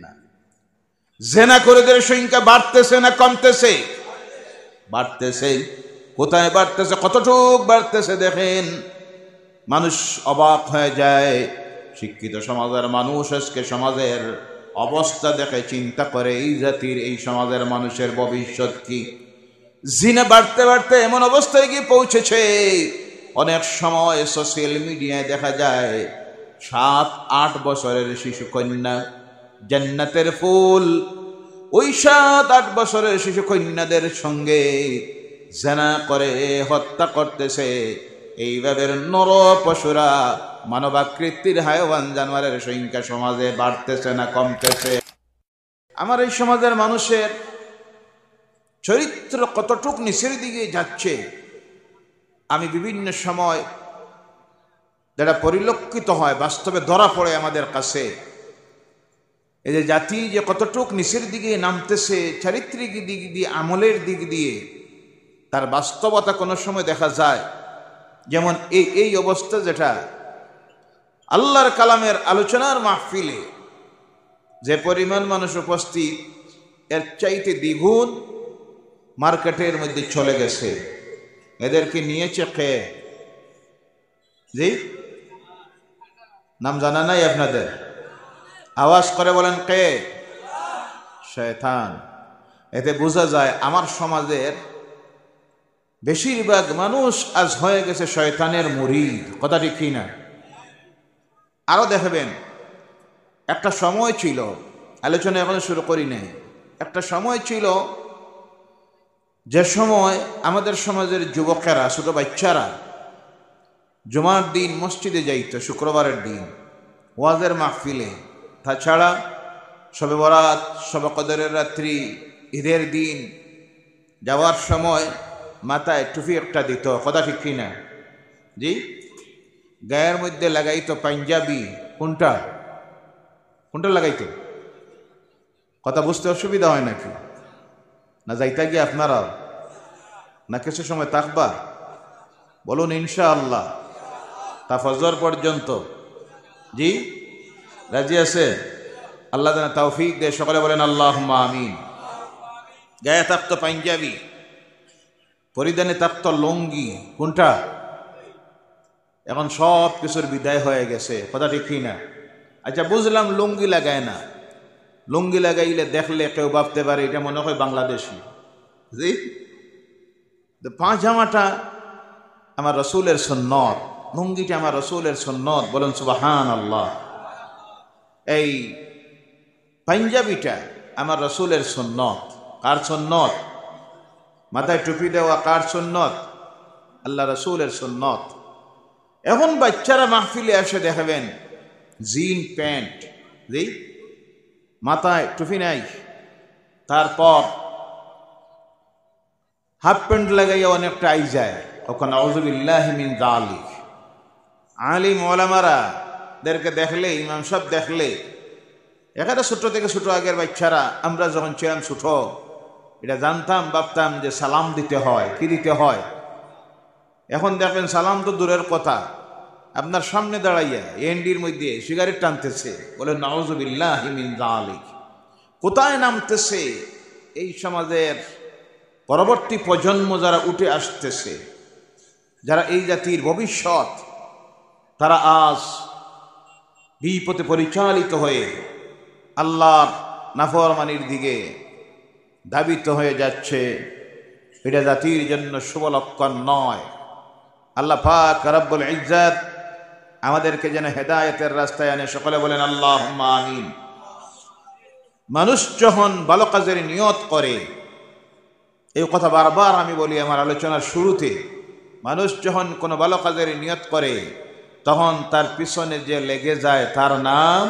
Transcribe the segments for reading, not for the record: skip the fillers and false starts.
না। জেনাখোরদের সংখ্যা বাড়তেছে না কমতেছে? বাড়তেছে। কোথায় বাড়তেছে, কতটুক বাড়তেছে দেখেন, মানুষ অবাক হয়ে যায়। শিক্ষিত সমাজের মানুষ আজকে সমাজের অবস্থা দেখে চিন্তা করে এই জাতির, এই সমাজের মানুষের ভবিষ্যৎ কি। জিনা বাড়তে বাড়তে এমন অবস্থায় গিয়ে পৌঁছেছে, অনেক সময় সোশ্যাল মিডিয়ায় দেখা যায় 7-8 বছরের শিশু কন্যা জান্নাতের ফুল, ওই 7-8 বছরের শিশু কন্যাদের সঙ্গে জিনা করে হত্যা করতেছে। এইভাবে নর পশুরা, মানবাকৃতির হায়াওয়ান জানোয়ারের সংখ্যা সমাজে বাড়তেছে না কমতেছে? আমার এই সমাজের মানুষের চরিত্র কতটুক নিচের দিকে যাচ্ছে আমি বিভিন্ন সময় যেটা পরিলক্ষিত হয়, বাস্তবে ধরা পড়ে আমাদের কাছে। এই যে জাতি যে কতটুক নিচের দিকে নামতেছে চারিত্রিক দিক দিয়ে, আমলের দিক দিয়ে, তার বাস্তবতা কোনো সময় দেখা যায়। যেমন এই অবস্থা, যেটা আল্লাহর কালামের আলোচনার মাহফিলে যে পরিমাণ মানুষ উপস্থিত, এর চাইতে দ্বিগুণ মার্কেটের মধ্যে চলে গেছে। এদেরকে নিয়েছে কে? জি, নাম জানা নাই আপনাদের? আওয়াজ করে বলেন কে? শয়তান। এতে বোঝা যায় আমার সমাজের বেশিরভাগ মানুষ আজ হয়ে গেছে শয়তানের মুরিদ। কথা ঠিক কি না? আরো দেখবেন, একটা সময় ছিল, আলোচনা এখন শুরু করি নাই, একটা সময় ছিল যে সময় আমাদের সমাজের যুবকেরা, ছোট বাচ্চারা জুমার দিন মসজিদে যাইত, শুক্রবারের দিন ওয়াজের মাহফিলে। তাছাড়া শবে বরাত, শবে কদরের রাত্রি, ঈদের দিন যাওয়ার সময় মাথায় টুপি একটা দিত। কথা ঠিক কিনা? জি। গায়ের মধ্যে লাগাইতো পাঞ্জাবি। কোনটা কোনটা লাগাইতো? কথা বুঝতে অসুবিধা হয় নাকি? না যাইতা গিয়ে আপনারা না কিছু সময় থাকবা? বলুন ইনশাআল্লাহ। তা ফজর পর্যন্ত? জি, রাজি আছে? আল্লাহ যেন তৌফিক দে। সকলে বলেন আল্লাহুম্মা আমিন। গায়ে থাকতো পাঞ্জাবি, পরিধানে থাকতো লুঙ্গি। কোনটা? এখন সব কিছুর বিদায় হয়ে গেছে। কথা ঠিক না? আচ্ছা, বুঝলাম লুঙ্গি লাগায় না। লুঙ্গি লাগাইলে দেখলে কেউ ভাবতে পারে এটা মনে হয় বাংলাদেশি। জি, পায়জামাটা আমার রসুলের সুন্নত, লুঙ্গিটা আমার রসুলের সুন্নত। বলেন সুবহানাল্লাহ। এই পাঞ্জাবিটা আমার রসুলের সুন্নত। কার সুন্নত? মাথায় টুপি দেওয়া কার সুন্নত? আল্লাহ রসুলের সুন্নত। এখন বাচ্চারা মাহফিলে এসে দেখাবেন জিন প্যান্ট, জি, মাথায় টুপি নাই, তারপর হাফ প্যান্ট লাগাইয়া অনেকটা আই যায়। ওখানে আউযুবিল্লাহি মিন যালিক। আলিম ওলামারা দেরকে দেখলে, ইমাম সাহেব দেখলে, এখানে ছোট থেকে ছোট আগের বাচ্চারা, আমরা যখন ছিলাম ছোট এটা জানতাম, ভাবতাম যে সালাম দিতে হয়। কি দিতে হয়? এখন দেখবেন সালাম তো দূরের কথা, আপনার সামনে দাঁড়াইয়া এনডির মধ্যে সিগারেট টানতেছে। বলে নাউযুবিল্লাহি মিন যালিক। কোথায় নামতেছে এই সমাজের পরবর্তী প্রজন্ম যারা উঠে আসতেছে, যারা এই জাতির ভবিষ্যৎ, তারা আজ বিপথে পরিচালিত হয়ে আল্লাহর নাফরমানির দিকে ধাবিত হয়ে যাচ্ছে। এটা জাতির জন্য শুভ লক্ষণ নয়। আল্লাহ পাক রব্বুল ইজ্জত আমাদেরকে যেন হেদায়েতের রাস্তায় আনে। সকলে বলেন আল্লাহুম্মা আমিন। মানুষ যখন ভালো কাজের নিয়ত করে, এই কথা বারবার আমি বলি আমার আলোচনার শুরুতে, মানুষ যখন কোনো ভালো কাজের নিয়ত করে তখন তার পিছনে যে লেগে যায় তার নাম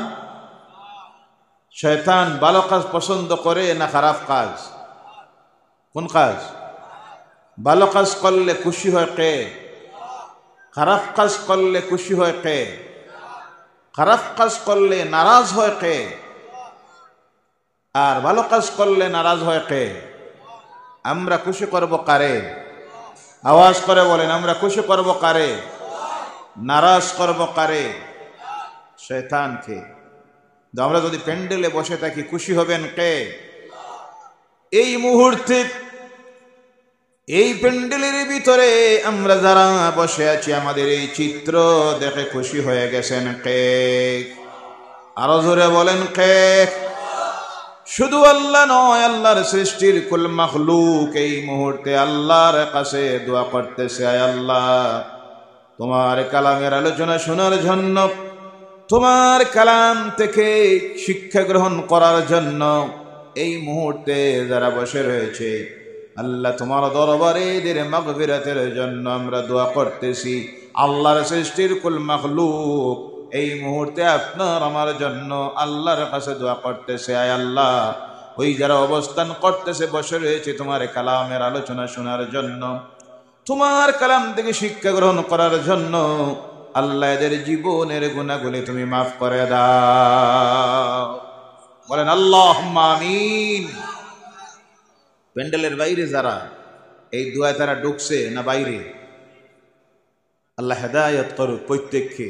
শয়তান। ভালো কাজ পছন্দ করে না খারাপ কাজ? কোন কাজ? ভালো কাজ করলে খুশি হয় কে? খারাপ কাজ করলে খুশি হয় কে? খারাপ কাজ করলে নারাজ হয় কে? আর ভালো কাজ করলে নারাজ হয় কে? আমরা খুশি করব কারে? আওয়াজ করে বলেন, আমরা খুশি করব কারে? নারাজ করব কারে? শয়তানকে। আমরা যদি প্যান্ডেলে বসে থাকি খুশি হবেন কে? এই মুহূর্তে এই প্যান্ডেলের ভিতরে আমরা যারা বসে আছি আমাদের এই চিত্র দেখে খুশি হয়ে গেছেন কে? আরো জোরে বলেন কে? শুধু আল্লাহ নয়, আল্লাহর সৃষ্টির কুল মাখলুক এই মুহূর্তে আল্লাহর কাছে দোয়া করতেছে, আয় আল্লাহ তোমার কালামের আলোচনা শোনার জন্য, তোমার কালাম থেকে শিক্ষা গ্রহণ করার জন্য এই মুহূর্তে যারা বসে রয়েছে আল্লাহ তোমার দরবারে এদের মাগফিরাতের জন্য আমরা দোয়া করতেছি। আল্লাহর সৃষ্টির কুল মাখলুক এই মুহূর্তে আপনার আমার জন্য আল্লাহর কাছে দোয়া করতেছে, আয় আল্লাহ ওই যারা অবস্থান করতেছে বসে রয়েছে তোমার কালামের আলোচনা শোনার জন্য, তোমার কালাম থেকে শিক্ষা গ্রহণ করার জন্য, আল্লাহ এদের জীবনের গুনাহগুলি তুমি মাফ করে দাও। বলেন আল্লাহুম্মা আমিন। প্যান্ডেলের বাইরে যারা এই দুয়ায় তারা ঢুকছে না বাইরে, আল্লাহ হেদায়েত করুক প্রত্যেককে,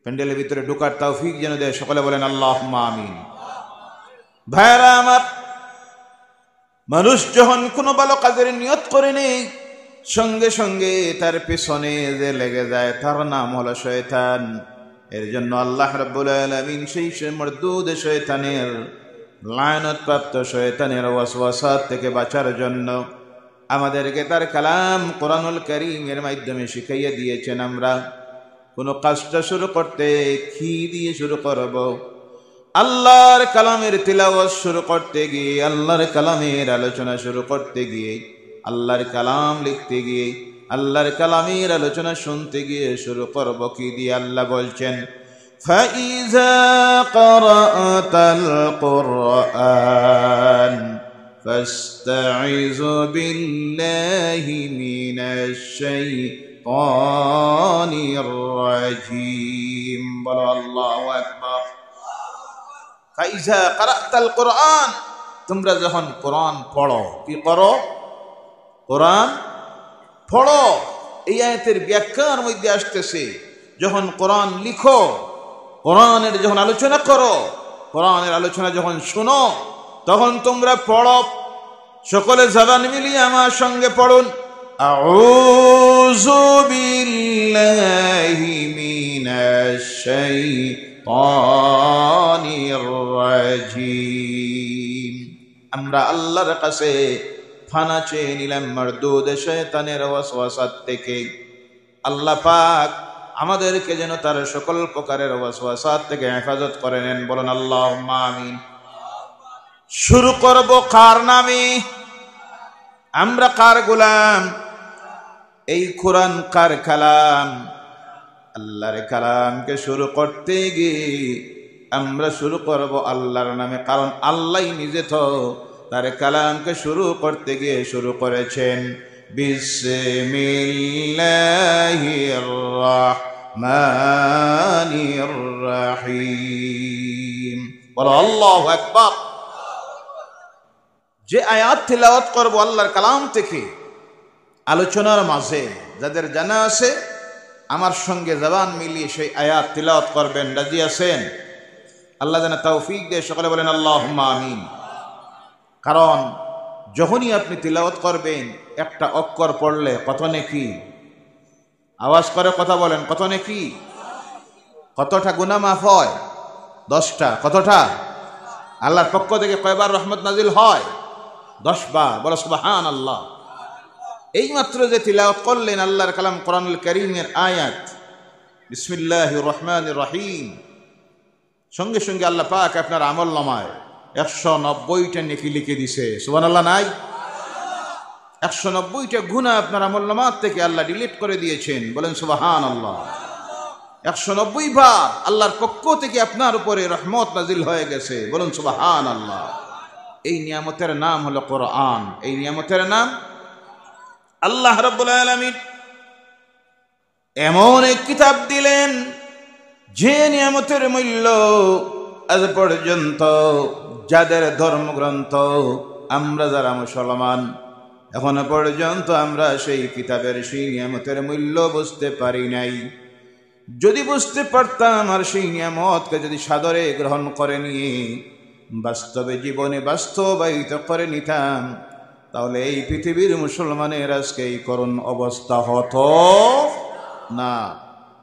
প্যান্ডেলের ভিতরে ঢোকার তৌফিক যেন দেয়। সকলে বলেন আল্লাহুম্মা আমিন। ভাইরা আমার, মানুষ যখন কোনো ভালো কাজের নিয়ত করে নেই সঙ্গে সঙ্গে তার পেছনে যে লেগে যায় তার নাম হলো শয়তান। এর জন্য আল্লাহ রাব্বুল আলামিন সেই মরদুদ শয়তানের লায়নত প্রাপ্ত শয়তানের ওয়াসওয়াসা থেকে বাঁচার জন্য আমাদেরকে তার কালাম কোরআনুল কারীমের মাধ্যমে শিখাইয়া দিয়েছেন। আমরা কোনো কাজটা শুরু করতে কি দিয়ে শুরু করব? আল্লাহর কালামের তিলাওয়াত শুরু করতে গিয়ে, আল্লাহর কালামের আলোচনা শুরু করতে গিয়ে, আল্লাহর কালাম লিখতে গিয়ে, আল্লাহর কালামের আলোচনা শুনতে গিয়ে শুরু করব কি দিয়ে? আল্লাহ বলছেন ফাইজা ক্বারাআতাল কুরআন ফাস্তাইযু বিল্লাহি মিনাশ শাইতানির রাজীম। বলো আল্লাহু আকবার। ফাইজা ক্বারাআতাল কুরআন, তোমরা যখন কোরআন পড়ো, কি করো? কোরআন পড়ো। এই আয়াতের ব্যাখ্যার মধ্যে আসতেছে যখন কোরআন লিখো, কোরআনের যখন আলোচনা করো, কোরআনের আলোচনা যখন শুনো, তখন তোমরা পড়ো। সকলে জবান মিলিয়ে আমার সঙ্গে পড়ুন, আউযু বিল্লাহি মিনাশ শাইতানির রাজীম। আমরা আল্লাহর কাছে ফানা চেয়ে নিলাম মারদুদ শয়তানের ওয়াসওয়াসা থেকে। আল্লাহ পাক আমাদেরকে যেন তার সকল প্রকারের ওয়াসওয়াসা থেকে হেফাজত করে নেন। বলেন আল্লাহুম্মা আমিন। শুরু করব কার নামে? আমরা কার গোলাম? এই কোরআন কার কালাম? আল্লাহর কালামকে শুরু করতে গিয়ে আমরা শুরু করব আল্লাহর নামে, কারণ আল্লাহ নিজে তো তার কালামকে শুরু করতে গিয়ে শুরু করেছেন বিসমিল্লাহির রাহমানির রাহিম। বলো আল্লাহু আকবার। যে আয়াত তিলাওয়াত করব আল্লাহর কালাম থেকে আলোচনার মাঝে, যাদের জানা আছে আমার সঙ্গে জবান মিলিয়ে সেই আয়াত তিলাওয়াত করবেন। রাজি আছেন? আল্লাহ যেন তৌফিক দেয়। সকলে বলেন আল্লাহুম্মা আমিন। কারণ যখনই আপনি তিলাওয়াত করবেন একটা অক্ষর পড়লে কত নেকি? আওয়াজ করে কথা বলেন, কত নেকি? কতটা গুনাহ মাফ হয়? 10টা। কতটা? আল্লাহর পক্ষ থেকে কয়বার রহমত নাজিল হয়? 10 বার। বলো সুবহানাল্লাহ। এইমাত্র যে তিলাওয়াত করলেন আল্লাহর কালাম কোরআনুল কারীমের আয়াত বিসমিল্লাহির রহমানির রহিম, সঙ্গে সঙ্গে আল্লাহ পাক আপনার আমলনামায় 190টা নেকি লিখে দিছে। সুবহানাল্লাহ নাই? 190টা গুনাহ আপনার আমলনামার থেকে আল্লাহ ডিলিট করে দিয়েছেন। বলেন সুবহানাল্লাহ। 190 বার আল্লাহর পক্ষ থেকে আপনার উপরে রহমত নাজিল হয়ে গেছে। বলুন সুবহানাল্লাহ। এই নিয়ামতের নাম হলো কোরআন। এই নিয়ামতের নাম আল্লাহ রাব্বুল আলামিন এমন এক কিতাব দিলেন যে নিয়ামতের মূল্য আজ পর্যন্ত যাদের ধর্মগ্রন্থ আমরা যারা মুসলমান এখনো পর্যন্ত আমরা সেই কিতাবের সেই নিয়ামতের মূল্য বুঝতে পারি নাই। যদি বুঝতে পারতাম আর সেই নিয়ামতকে যদি সাদরে গ্রহণ করে নিয়ে বাস্তবে জীবনে বাস্তবায়িত করে নিতাম, তাহলে এই পৃথিবীর মুসলমানের আজকে এই করুণ অবস্থা হতো না।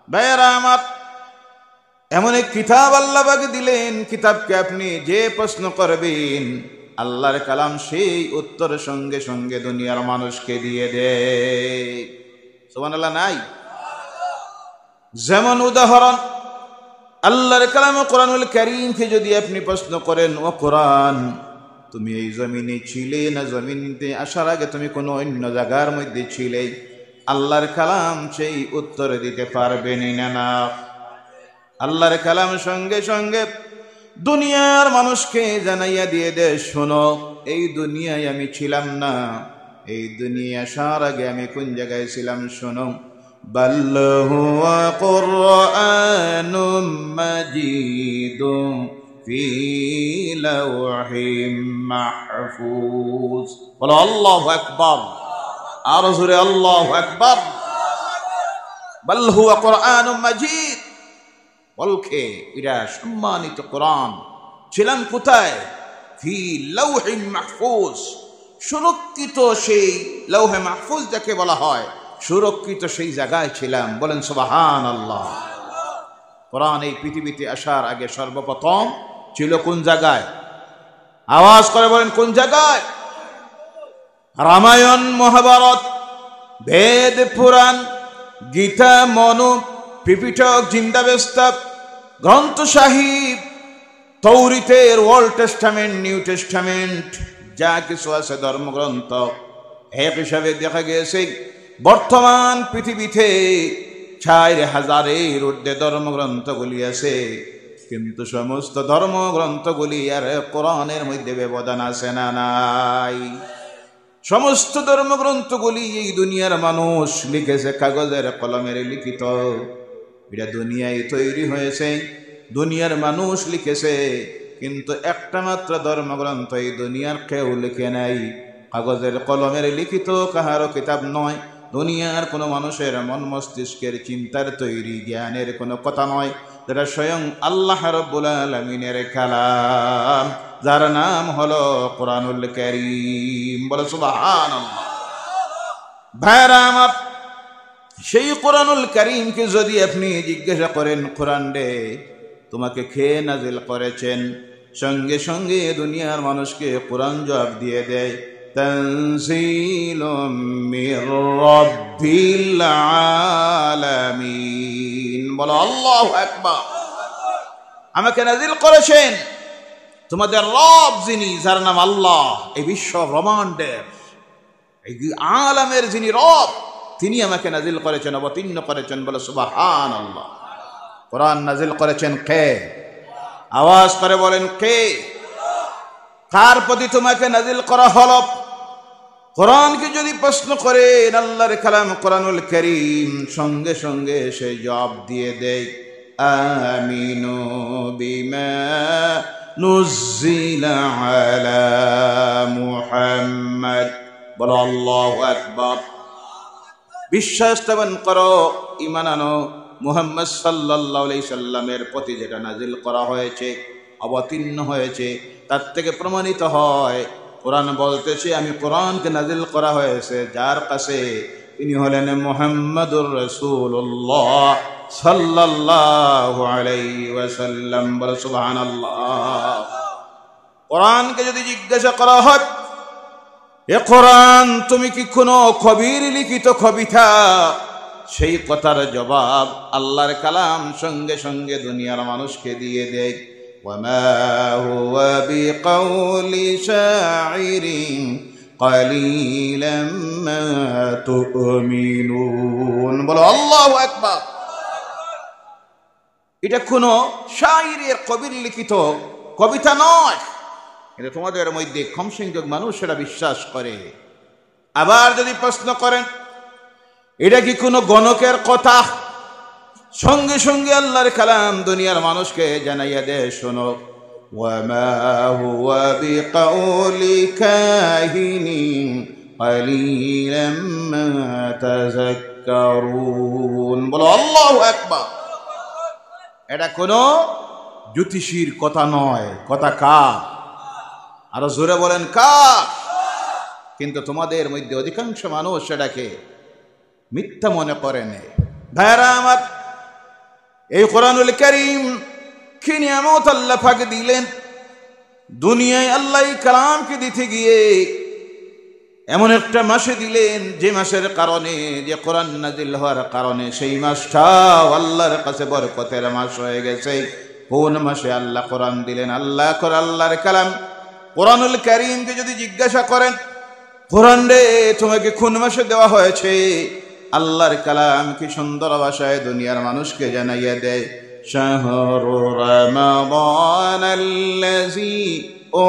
ভাইয়েরা আমার, এমন এক কিতাব আল্লাহ পাক দিলেন, কিতাবকে আপনি যে প্রশ্ন করবেন আল্লাহর কালাম সেই উত্তর সঙ্গে সঙ্গে দুনিয়ার মানুষকে দিয়ে দেয়। সুবহানাল্লাহ নাই? যেমন উদাহরণ, আল্লাহর কালাম কোরআনুল কারীমকে যদি আপনি প্রশ্ন করেন, ও কোরআন, তুমি এই জমিনে ছিলে না জমিনতে আসার আগে তুমি কোনো অন্য জায়গার মধ্যে ছিলে? আল্লাহর কালাম সেই উত্তর দিতে পারবেন না। আল্লাহর কালাম সঙ্গে সঙ্গে দুনিয়ার মানুষকে জানাইয়া দিয়ে দে, শোনো, এই দুনিয়ায় আমি ছিলাম না, এই দুনিয়া আসার আগে আমি কোন জায়গায় ছিলাম শোনো। বাল হুয়া কুরআনুম মাজিদুম ফি লাওহিম মাহফুজ। বলো আল্লাহু আকবার, আর জোরে আল্লাহু আকবার। বাল হুয়া কুরআনুম মাজিদ, বলকে এরা সম্মানিত কোরআন। ছিলাম কোথায়? ফি লাওহিম মাহফুজ, সুরক্ষিত সেই লৌহে মাহফুজ যাকে বলা হয়, সুরক্ষিত সেই জায়গায় ছিলাম। বলেন সুবহানাল্লাহ। কোরআন এই পৃথিবীতে আসার আগে সর্বপ্রথম ছিল কোন জায়গায়? আওয়াজ করে বলেন কোন জায়গায়? রামায়ণ, মহাভারত, বেদ, পুরাণ, গীতা, মনু, ত্রিপিটক, জিন্দাবেস্তা, গ্রন্থ সাহিব, তৌরিতের ওল্ড টেস্টামেন্ট, নিউ টেস্টামেন্ট, যা কিছু আছে ধর্মগ্রন্থ, এক হিসাবে দেখা গিয়েছে বর্তমান পৃথিবীতে 4000-এর ঊর্ধ্বে ধর্মগ্রন্থগুলি আছে। কিন্তু সমস্ত ধর্মগ্রন্থগুলি আর কোরআনের মধ্যে ব্যবধান আছে না নাই? সমস্ত ধর্মগ্রন্থগুলি এই দুনিয়ার মানুষ লিখেছে, কাগজের কলমের লিখিত। এটা দুনিয়ায় তৈরি হয়েছে, দুনিয়ার মানুষ লিখেছে, কিন্তু একটা মাত্র ধর্মগ্রন্থ এই দুনিয়ার কেউ লিখে নাই। কাগজের কলমের লিখিত কাহারও কিতাব নয়, দুনিয়ার কোনো মানুষের মন মস্তিষ্কের চিন্তার তৈরি জ্ঞানের কোনো কথা নয়, যেটা স্বয়ং আল্লাহ রাব্বুল আলামিনের কালাম, যার নাম হলো কোরআনুল কারীম। বলে সুবহানাল্লাহ। ভাইরা আমার, সেই কোরআনুল কারীমকে যদি আপনি জিজ্ঞাসা করেন, কোরআন রে তোমাকে খেয়ে নাজিল করেছেন, সঙ্গে সঙ্গে দুনিয়ার মানুষকে কোরআন জবাব দিয়ে দেয়, তানজিলুম মির রাব্বিল আলামিন। বলো আল্লাহু আকবার। আমাকে নাজিল করেছেন তোমাদের রব, যিনি, যার নাম আল্লাহ, এই বিশ্ব ব্রহ্মাণ্ডের, এই আলামের যিনি রব, তিনি আমাকে নাজিল করেছেন, অবতীর্ণ করেছেন। বলে সুবহানাল্লাহ। কোরআন নাজিল করেছেন কে? আওয়াজ করে বলেন কে? কার প্রতি তোমাকে নাজিল করা হলো? কোরআনকে যদি প্রশ্ন করেন আল্লাহর কালাম কোরআনুল কারীম, সঙ্গে সঙ্গে সে জবাব দিয়ে দেয়, আমিনু বিমা নুজ্জিলা আলা মুহাম্মদ। বলো আল্লাহু আকবার। বিশ্বাস স্থাপন করো, ঈমান আনো মুহাম্মদ সাল্লাল্লাহু আলাইহি সাল্লামের প্রতি যেটা নাজিল করা হয়েছে, অবতীর্ণ হয়েছে, তার থেকে প্রমাণিত হয় কোরআন বলতেছে আমি কোরআনকে নাজিল করা হয়েছে যার কাছে, তিনি হলেন মুহাম্মাদুর রাসূলুল্লাহ সাল্লাল্লাহু আলাইহি ওয়াসাল্লাম। বলে সুবহানাল্লাহ। কোরআনকে যদি জিজ্ঞাসা করা হয়, এ কোরআন তুমি কি কোনো কবির লিখিত কবিতা? সেই কথার জবাব আল্লাহর কালাম সঙ্গে সঙ্গে দুনিয়ার মানুষকে দিয়ে দেয়, ওয়ামা হুয়া বিকাউলি শাইরিন কালিলাম মা তুমিনুন। বলো আল্লাহু আকবার। এটা কোনো শায়রের কবির লিখিত কবিতা নয়, কিন্তু তোমাদের মধ্যে কম সংখ্যক মানুষ সেটা বিশ্বাস করে। আবার যদি প্রশ্ন করেন এটা কি কোনো গণকের কথা, সঙ্গে সঙ্গে আল্লাহর কালাম দুনিয়ার মানুষকে জানাইয়া দেয়, শোনো, ওয়ামা হুয়া বিকাউলি কাহিনিন কালিলাম মা তাযাক্কারুন। বলো আল্লাহু আকবার। এটা কোনো জ্যোতিষীর কথা নয়, কথা কার? আরো জোরে বলেন কার? কিন্তু তোমাদের মধ্যে অধিকাংশ মানুষ সেটাকে মিথ্যা মনে করেন। ভাইরা আমার, এই কোরআনুল কারীম কি নিয়ামত আল্লাহ পাক দিলেন দুনিয়ায়। আল্লাহ কালামকে দিতে গিয়ে এমন একটা মাসে দিলেন যে মাসের কারণে, যে কোরআন নাজিল হওয়ার কারণে সেই মাসটাও আল্লাহর কাছে বরকতের মাস হয়ে গেছে। কোন মাসে আল্লাহ কোরআন দিলেন? আল্লাহর কালাম কোরআনুল কারীমকে যদি জিজ্ঞাসা করেন, কোরআন রে তোমাকে কোন মাসে দেওয়া হয়েছে, আল্লাহর কালাম কি সুন্দর ভাষায় দুনিয়ার মানুষকে জানাইয়া দেয়, শাহরু রমাদানাল্লাযী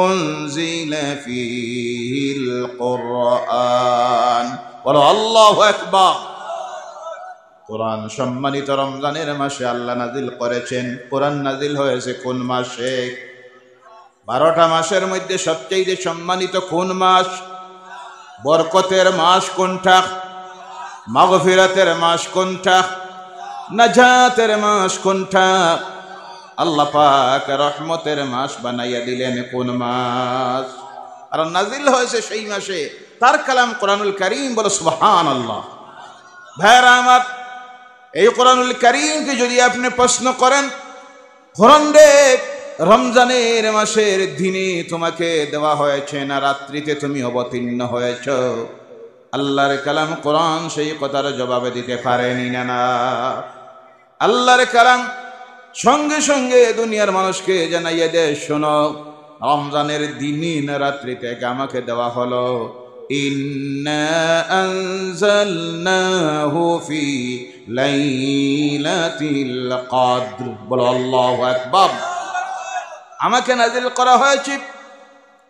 উনজিলা ফীহিল কুরআন। বলো আল্লাহু আকবার। কোরআন সম্মানিত রমজানের মাসে আল্লাহ নাজিল করেছেন। কোরআন নাজিল হয়েছে কোন মাসে? 12টা মাসের মধ্যে সবচেয়ে সম্মানিত কোন মাস? বরকতের মাস কোনটা? মাগফিরাতের মাস কোনটা? নাজাতের মাস কোনটা? আল্লাহ পাক রহমতের মাস বানাইয়া দিলেন কোন মাস? আর নাজিল হয়েছে সেই মাসে তার কালাম কোরআনুল কারীম। বলো সুবহানাল্লাহ। ভাইরা আমার, এই কোরআনুল কারীমকে যদি আপনি প্রশ্ন করেন, কোরআন রে রমজানের মাসের দিনে তোমাকে দেওয়া হয়েছে না রাত্রিতে তুমি অবতীর্ণ হয়েছ, আল্লাহর কালাম কোরআন সেই কথার জবাবে দিতে পারেনি না। আল্লাহর কালাম সঙ্গে সঙ্গে দুনিয়ার মানুষকে জানাইয়া দেয়, শোনো রমজানের দিনে না রাত্রিতে আমাকে দেওয়া হলো। ইন্না আনজালনাহু ফি লাইলাতিল কদর। বলো আল্লাহু আকবার। আমাকে নাজিল করা হয়েছে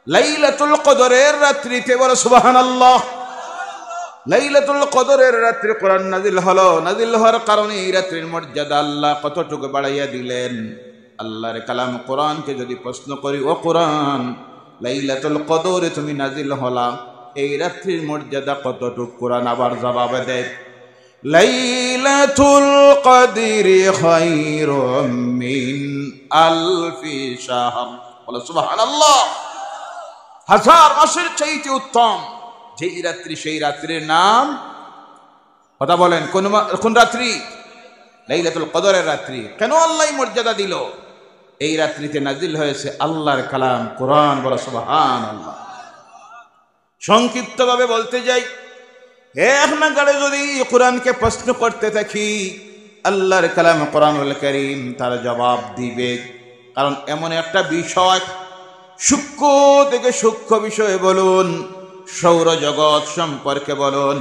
লাইলাতুল কদরের রাত্রিতে। বলো সুবহানাল্লাহ। লাইলাতুল কদরের রাত্রে কোরআন নাজিল হলো। নাজিল হওয়ার কারণে এই রাত্রির মর্যাদা আল্লাহ কতটুকু বাড়াইয়া দিলেন। আল্লাহর কালাম কোরআনকে যদি প্রশ্ন করি, ও কোরআন লাইলাতুল কদরে তুমি নাজিল হলা, এই রাত্রির মর্যাদা কতটুকু? কোরআন আবার জবাব দেয়, লাইলাতুল কদরি খায়রুম মিন আলফি শাহর। বলো সুবহানাল্লাহ। হাজার মাসের চাইতে উত্তম যেই রাত্রি, সেই রাত্রির নাম কথা বলেন কোন রাত্রি? লাইলাতুল কদরের রাত্রি। কেন আল্লাহ মর্যাদা দিল? এই রাত্রিতে নাজিল হয়েছে আল্লাহর কালাম কোরআন। বলো সুবহানাল্লাহ। সংক্ষিপ্ত ভাবে বলতে যাই, এক নাগাড়ে যদি কোরআনকে প্রশ্ন করতে থাকি, আল্লাহর কালাম কোরআনুল কারীম তার জবাব দিবে। কারণ এমন একটা বিষয়, সূক্ষ্ম থেকে সূক্ষ্ম বিষয় বলুন, সৌরজগৎ সম্পর্কে বলুন,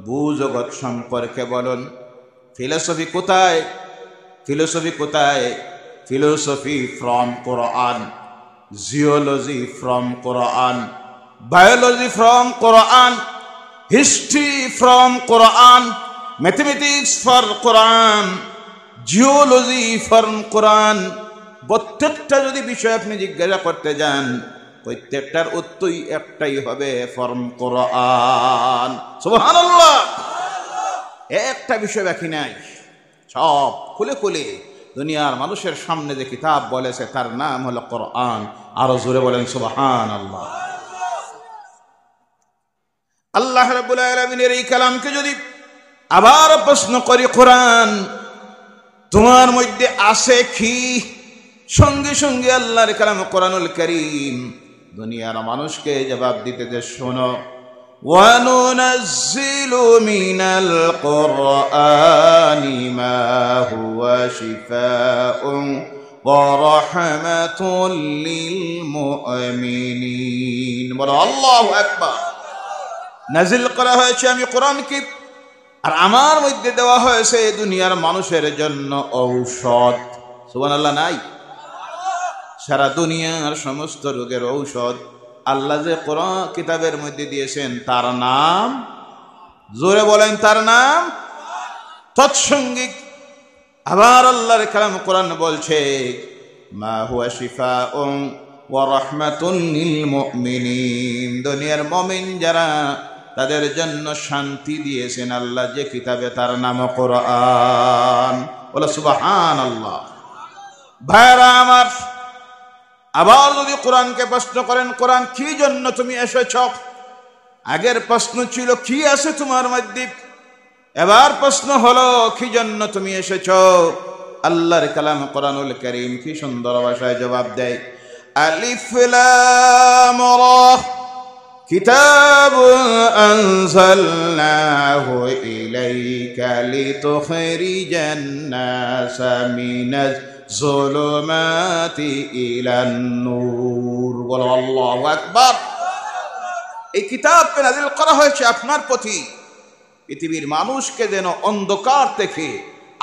ভূজগৎ সম্পর্কে বলুন, ফিলোসফি কোথায়? Philosophy from Quran, geology from Quran, biology from Quran, history from Quran, mathematics for Quran, geology from Quran. প্রত্যেকটা যদি বিষয় আপনি জিজ্ঞাসা করতে যান, প্রত্যেকটার উত্তরই একটাই হবে, ফর্ম কোরআন। সুবহানাল্লাহ। একটা বিষয় বাকি নাই, সব খুলে খুলে দুনিয়ার মানুষের সামনে যে কিতাব বলেছে তার নাম হলো কোরআন। আরো জোরে বলেন সুবহানাল্লাহ। আল্লাহ রাব্বুল আলামিনের এই কালামকে যদি আবার প্রশ্ন করি, কোরআন তোমার মধ্যে আছে কি? সঙ্গে সঙ্গে আল্লাহর কালাম কোরআনুল কারীম দুনিয়ার মানুষকে জবাব দিতে যে, শোনো, ওয়ানুনাজ্জিলু মিনাল কুরআনি মা হুয়া শিফাউন ওয়া রাহমাতুল লিল মুমিনিন। বলো আল্লাহু আকবার। নাজিল করা হয়েছে আমি কোরআনকে, আর আমার মধ্যে দেওয়া হয়েছে দুনিয়ার মানুষের জন্য ঔষধ। সুবহানাল্লাহ। নাই? সারা দুনিয়ার সমস্ত রোগের ঔষধ আল্লাহ যে কোরআন কিতাবের মধ্যে দিয়েছেন তার নাম, জোরে বলেন, তার নাম। তৎসঙ্গিক আবার আল্লাহর কালাম কোরআন বলছে, মা হুয়া শিফাউন ওয়া রাহমাতুল লিল মুমিনিন। দুনিয়ার মুমিন যারা, তাদের জন্য শান্তি দিয়েছেন আল্লাহ যে কিতাবে, তার নাম কোরআন। বলো সুবহানাল্লাহ। ভাইরা আমার, আবার যদি কোরআনকে প্রশ্ন করেন, কোরআন কি জন্য তুমি এসেছ? আগের প্রশ্ন ছিল কি আছে তোমার মধ্যে, এবার প্রশ্ন হলো কি জন্য তুমি এসেছ? আল্লাহর কালাম কোরআনুল কারীম কি সুন্দর ভাষায় জবাব দেয়, আলিফ লাম রা কিতাবুন আনজালনাহু ইলাইকা লিতুখরিজান নাসা মিনাজ যুলুমাতি ইলান নূর। বলো আল্লাহু আকবার। এই কিতাবকে নাযিল করা হয়েছে আপনার প্রতি, পৃথিবীর মানুষকে যেন অন্ধকার থেকে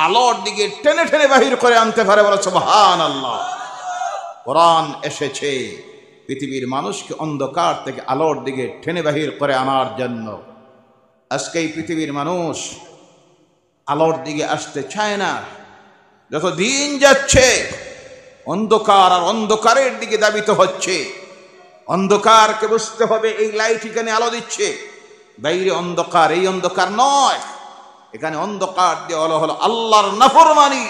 আলোর দিকে টেনে টেনে বাহির করে আনতে পারে। বলো সুবহানাল্লাহ। কোরআন এসেছে পৃথিবীর মানুষকে অন্ধকার থেকে আলোর দিকে টেনে বাহির করে আনার জন্য। আজকে এই পৃথিবীর মানুষ আলোর দিকে আসতে চায় না। যত দিন যাচ্ছে অন্ধকার আর অন্ধকারের দিকে ধাবিত হচ্ছে। অন্ধকারকে বুঝতে হবে, এই লাইট এখানে আলো দিচ্ছে, বাইরে অন্ধকার, এই অন্ধকার নয়। এখানে অন্ধকার দিয়ে হলো আল্লাহর নাফরমানি,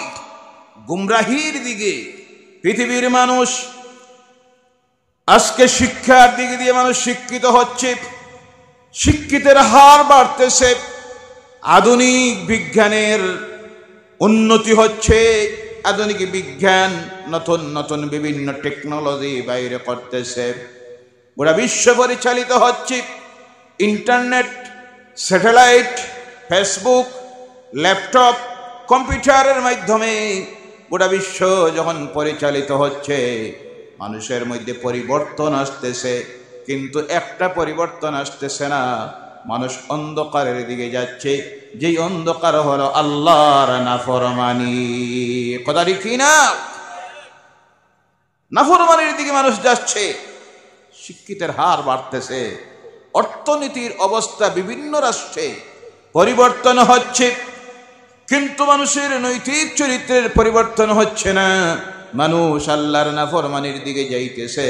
গুমরাহির দিকে পৃথিবীর মানুষ। আজকে শিক্ষার দিকে দিয়ে মানুষ শিক্ষিত হচ্ছে, শিক্ষিতের হার বাড়তেছে, আধুনিক বিজ্ঞানের উন্নতি হচ্ছে, আধুনিক বিজ্ঞান নতুন নতুন বিভিন্ন টেকনোলজি বাইরে করতেছে, গোটা বিশ্ব পরিচালিত হচ্ছে। ইন্টারনেট, স্যাটেলাইট, ফেসবুক, ল্যাপটপ, কম্পিউটারের মাধ্যমে গোটা বিশ্ব যখন পরিচালিত হচ্ছে, মানুষের মধ্যে পরিবর্তন আসতেছে, কিন্তু একটা পরিবর্তন আসতেছে না, মানুষ অন্ধকারের দিকে যাচ্ছে, যেই অন্ধকার হলো আল্লাহর নাফরমানি। কথা ঠিক না? নাফরমানির দিকে মানুষ যাচ্ছে, শিক্ষিতের হার বাড়তেছে, অর্থনীতির অবস্থা বিভিন্ন রাষ্ট্রে পরিবর্তন হচ্ছে, কিন্তু মানুষের নৈতিক চরিত্রের পরিবর্তন হচ্ছে না। মানুষ আল্লাহর নাফরমানির দিকে যাইতেছে।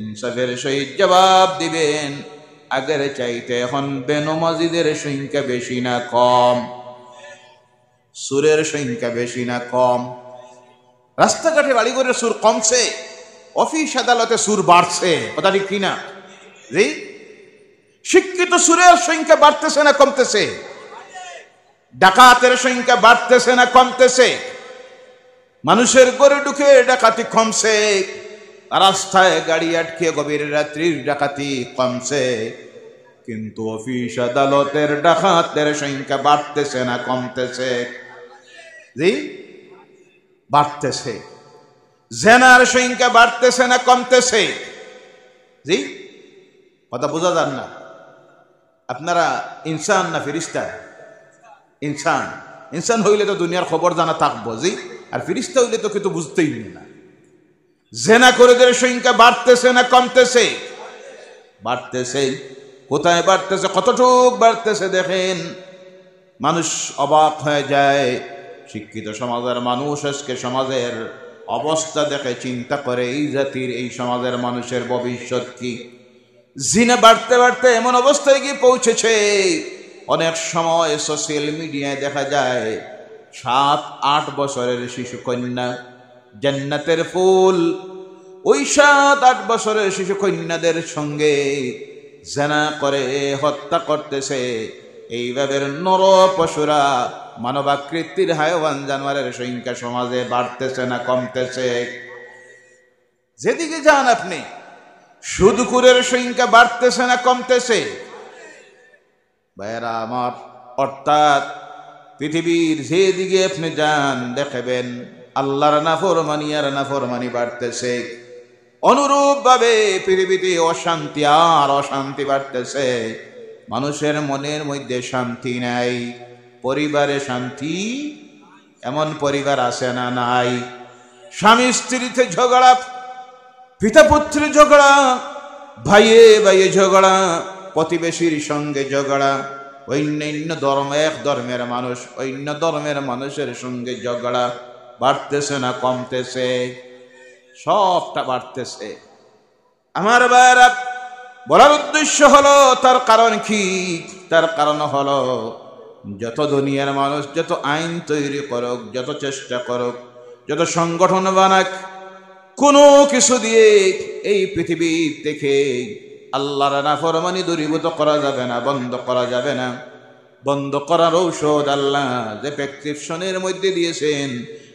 ইনসাফের সহিত জবাব দিবেন, আগের চাইতে এখন বেনমাজিদের সংখ্যা বেশি না কম? সুরের সংখ্যা বেশি না কম? রাস্তাঘাটে বাড়িঘরের সুর কমছে, অফিস আদালতে সুর বাড়ছে। কথা ঠিক কিনা? শিক্ষিত সুরের সংখ্যা বাড়তেছে না কমতেছে? ডাকাতের সংখ্যা বাড়তেছে না কমতেছে? মানুষের ঘরে ঢুকে ডাকাতি কমছে, রাস্তায় গাড়ি আটকে গভীর রাত্রির ডাকাতি কমছে, কিন্তু অফিস আদালতের ডাকাতের সংখ্যা বাড়তেছে না কমতেছে? জি, বাড়তেছে। জেনার সংখ্যা বাড়তেছে না কমতেছে? জি, কথা বোঝা যান না। আপনারা ইনসান না ফেরেশতা? ইনসান। ইনসান হইলে তো দুনিয়ার খবর জানা থাকবো, জি, আর ফেরেশতা হইলে তো কিন্তু বুঝতেই না। জেনাখোরদের সংখ্যা বাড়তেছে না কমতেছে? বাড়তেছে। কোথায় বাড়তেছে, কতটুক বাড়তেছে দেখেন, মানুষ অবাক হয়ে যায়। শিক্ষিত সমাজের মানুষ আজকে সমাজের অবস্থা দেখে চিন্তা করে, এই জাতির, এই সমাজের মানুষের ভবিষ্যৎ কি? জিনা বাড়তে বাড়তে এমন অবস্থায় গিয়ে পৌঁছেছে, অনেক সময় সোশ্যাল মিডিয়ায় দেখা যায় 7-8 বছরের শিশু কন্যা, জান্নাতের ফুল, ওই 7-8 বছরের শিশু কন্যাদের সঙ্গে জিনা করে হত্যা করতেছে। এইভাবে নর পশুরা, মানবাকৃতির হায়াওয়ান জানোয়ারের সংখ্যা সমাজে বাড়তেছে না কমতেছে? যেদিকে যান আপনি, সুদখোরের সংখ্যা বাড়তেছে না কমতেছে? ভাইয়েরা আমার, অর্থাৎ পৃথিবীর যেদিকে আপনি যান দেখবেন আল্লাহর নাফরমানি আর নাফরমানি বাড়তেছে। অনুরূপ ভাবে পৃথিবীতে অশান্তি আর অশান্তি বাড়তেছে। মানুষের মনের মধ্যে শান্তি নাই, পরিবারে শান্তি, এমন পরিবার আছে না নাই? স্বামী স্ত্রীতে ঝগড়া, পিতা পুত্রের ঝগড়া, ভাইয়ে ভাইয়ে ঝগড়া, প্রতিবেশীর সঙ্গে ঝগড়া, অন্যান্য ধর্ম, এক ধর্মের মানুষ অন্য ধর্মের মানুষের সঙ্গে ঝগড়া, বাড়তেছে না কমতেছে? সবটা বাড়তেছে। আমার ভাইয়েরা, বলার উদ্দেশ্য হলো, তার কারণ কি? তার কারণ হলো, যত দুনিয়ার মানুষ যত আইন তৈরি করুক, যত চেষ্টা করুক, যত সংগঠন বানাক, কোনো কিছু দিয়ে এই পৃথিবী থেকে আল্লাহর নাফরমানি দূরীভূত করা যাবে না, বন্ধ করা যাবে না। বন্ধ করার ঔষধ আল্লাহ যে প্রেসক্রিপশনের মধ্যে দিয়েছেন,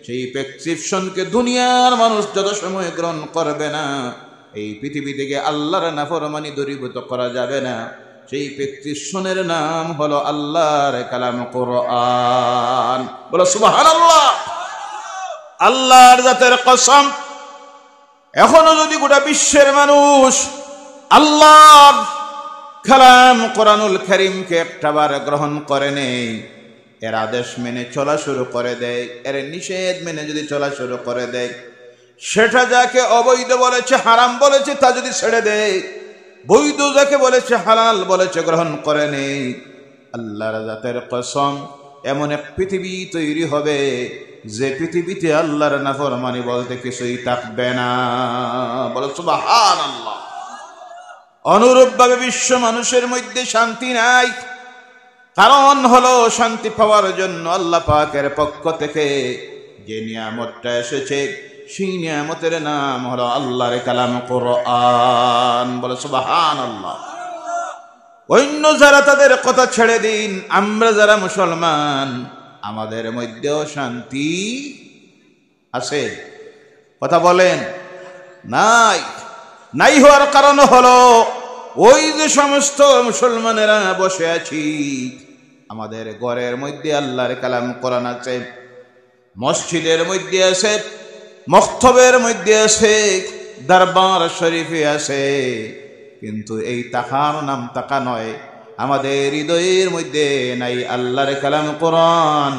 সেই প্রেসক্রিপশনকে দুনিয়ার মানুষ যত সময় গ্রহণ করবে না, এই পৃথিবী থেকে আল্লাহর নাফরমানি দূরীভূত করা যাবে না। সেই প্রেসক্রিপশনের নাম হলো আল্লাহর কালাম কোরআন। বলো সুবহানাল্লাহ। আল্লাহর জাতের কসম, এখনো যদি গোটা বিশ্বের মানুষ আল্লাহর কালাম কোরআনুল কারীমকে একটাবার গ্রহণ করে নেই, এর আদেশ মেনে চলা শুরু করে দেয়, এর নিষেধ মেনে যদি চলা শুরু করে দেয়, সেটা যাকে অবৈধ বলেছে, হারাম বলেছে, তা যদি ছেড়ে দেয়, বৈধ যাকে বলেছে, হালাল বলেছে, গ্রহণ করে নেই, আল্লাহর জাতের কসম, এমন এক পৃথিবী তৈরি হবে যে পৃথিবীতে আল্লাহর নাফরমানি বলতে কিছুই থাকবে না। বলো সুবহানাল্লাহ। অনুরূপভাবে বিশ্ব মানুষের মধ্যে শান্তি নাই। কারণ হলো, শান্তি পাওয়ার জন্য আল্লাহ পাকের পক্ষ থেকে যে নিয়ামতটা এসেছে, সেই নিয়ামতের নাম হলো আল্লাহর কালাম কোরআন। বলো সুবহানাল্লাহ। অন্য যারা তাদের কথা ছেড়ে দিন, আমরা যারা মুসলমান, আমাদের মধ্যেও শান্তি আছে? কথা বলেন। নাই। নাই হওয়ার কারণ হলো, ওই যে সমস্ত মুসলমানেরা বসে আছি, আমাদের ঘরের মধ্যে আল্লাহর কালাম কোরআন আছে, মসজিদের মধ্যে আছে, মক্তবের মধ্যে আছে, দরবার শরীফে আছে, কিন্তু এই তাকার নাম তাকা নয়। আমাদের হৃদয়ের মধ্যে নাই আল্লাহর কালাম কোরআন।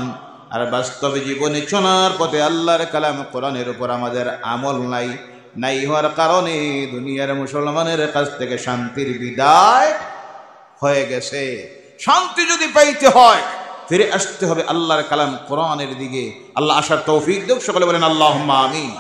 আর বাস্তব জীবনে চলার পথে আল্লাহর কালাম কোরআনের উপর আমাদের আমল নাই। নাই হওয়ার কারণে দুনিয়ার মুসলমানের কাছ থেকে শান্তির বিদায় হয়ে গেছে। শান্তি যদি পাইতে হয়, ফিরে আসতে হবে আল্লাহর কালাম কোরআনের দিকে। আল্লাহ আসার তৌফিক দেব। সকলে বলেন আল্লাহুম্মা আমিন।